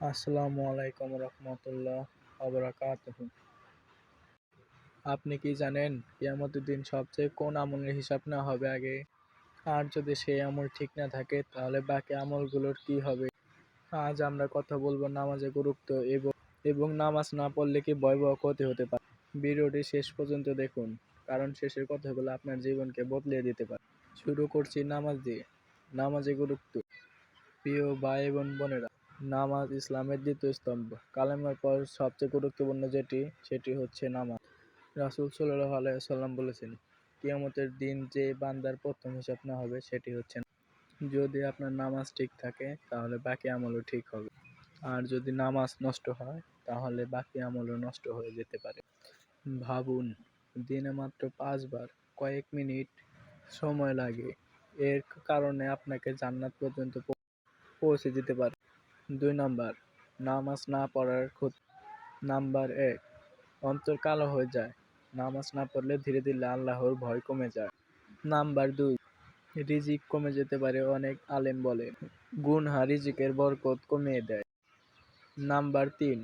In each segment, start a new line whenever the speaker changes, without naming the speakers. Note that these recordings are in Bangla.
আসসালামু আলাইকুম রহমতুল্লাহ ওয়া বারাকাতুহু। আপনি কি জানেন কিয়ামতের দিন সবচেয়ে কোন আমলের হিসাব নেওয়া হবে আগে? আর যদি সেই আমল ঠিক না থাকে তাহলে বাকি আমলগুলোর কি হবে? আজ আমরা কথা বলবো নামাজের গুরুত্ব এবং নামাজ না পড়লে কি ভয়াবহ ক্ষতি হতে পারে। ভিডিওটি শেষ পর্যন্ত দেখুন, কারণ শেষের কথাগুলো আপনার জীবনকে বদলে দিতে পারে। শুরু করছি নামাজ দিয়ে। নামাজের গুরুত্ব। প্রিয় ভাই এবং বোনেরা, নামাজ ইসলামের দ্বিতীয় স্তম্ভ। কালেমার পর সবচেয়ে গুরুত্বপূর্ণ সেটি হচ্ছে নামাজ। রাসূল সাল্লাল্লাহু আলাইহি ওয়াসাল্লাম বলেছেন, কিয়ামতের দিন যে বান্দার প্রথম হিসাব নেওয়া হবে সেটি হচ্ছে নামাজ। যদি আপনার নামাজ ঠিক থাকে তাহলে বাকি আমলও ঠিক হবে, আর যদি নামাজ নষ্ট হয় তাহলে বাকি আমলও নষ্ট হয়ে যেতে পারে। ভাবুন, দিনে মাত্র 5 বার কয়েক মিনিট সময় লাগে, এর কারণে আপনাকে জান্নাত পর্যন্ত পৌঁছে দিতে পারে। 2 নাম্বার, নামাজ না পড়ার ক্ষতি। নাম্বার 1, অন্তর কালো হয়ে যায়। নামাজ না পড়লে ধীরে ধীরে আল্লাহর ভয় কমে যায়। নাম্বার 2, রিজিক কমে যেতে পারে, অনেক আলেম বলেন। গুনহা রিজিকের বরকত কমিয়ে দেয়। নাম্বার 3,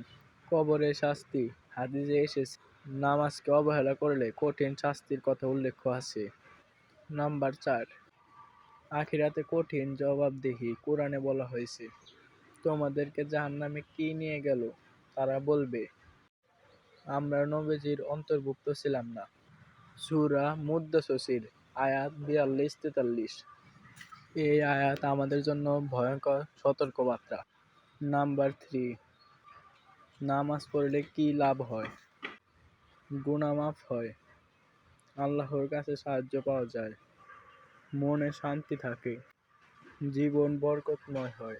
কবরের শাস্তি। হাদিসে এসেছে, নামাজকে অবহেলা করলে কঠিন শাস্তির কথা উল্লেখ আছে। নাম্বার 4, আখিরাতে কঠিন জবাবদিহি। কোরআনে বলা হয়েছে, তোমাদেরকে জাহান্নামে কি নিয়ে গেল? তারা বলবে, আমরা নবীজির অন্তর্ভুক্ত ছিলাম না। সূরা মুদ্দাসসির আয়াত 42-43। এই আয়াত আমাদের জন্য ভয়ঙ্কর সতর্কবার্তা। নাম্বার 3, নামাজ পড়লে কি লাভ হয়? গুনাহ মাফ হয়, আল্লাহর কাছে সাহায্য পাওয়া যায়, মনে শান্তি থাকে, জীবন বরকতময় হয়।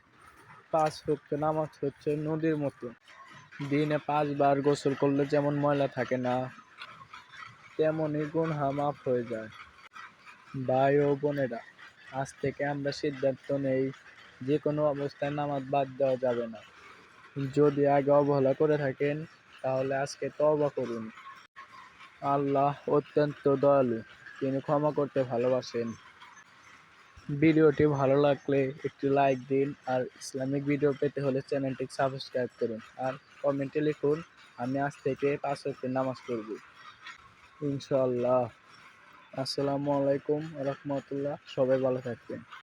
5 ওয়াক্ত নামাজ হচ্ছে নদীর মতো। দিনে 5 বার গোসল করলে যেমন ময়লা থাকে না, তেমনই গুনাহ মাফ হয়ে যায়। ভাই ও বোনেরা, আজ থেকে আমরা সিদ্ধান্ত নেই, যে কোনো অবস্থায় নামাজ বাদ দেওয়া যাবে না। যদি আগে অবহেলা করে থাকেন তাহলে আজকে তওবা করুন। আল্লাহ অত্যন্ত দয়ালু, তিনি ক্ষমা করতে ভালোবাসেন। ভিডিওটি ভালো লাগলে একটি লাইক দিন, আর ইসলামিক ভিডিও পেতে হলে চ্যানেলটি সাবস্ক্রাইব করুন, আর কমেন্টে লিখুন, আমি আজ থেকে 5 ওয়াক্ত নামাজ পড়ব ইনশাআল্লাহ। আসসালামু আলাইকুম রহমতুল্লাহ। সবাই ভালো থাকবেন।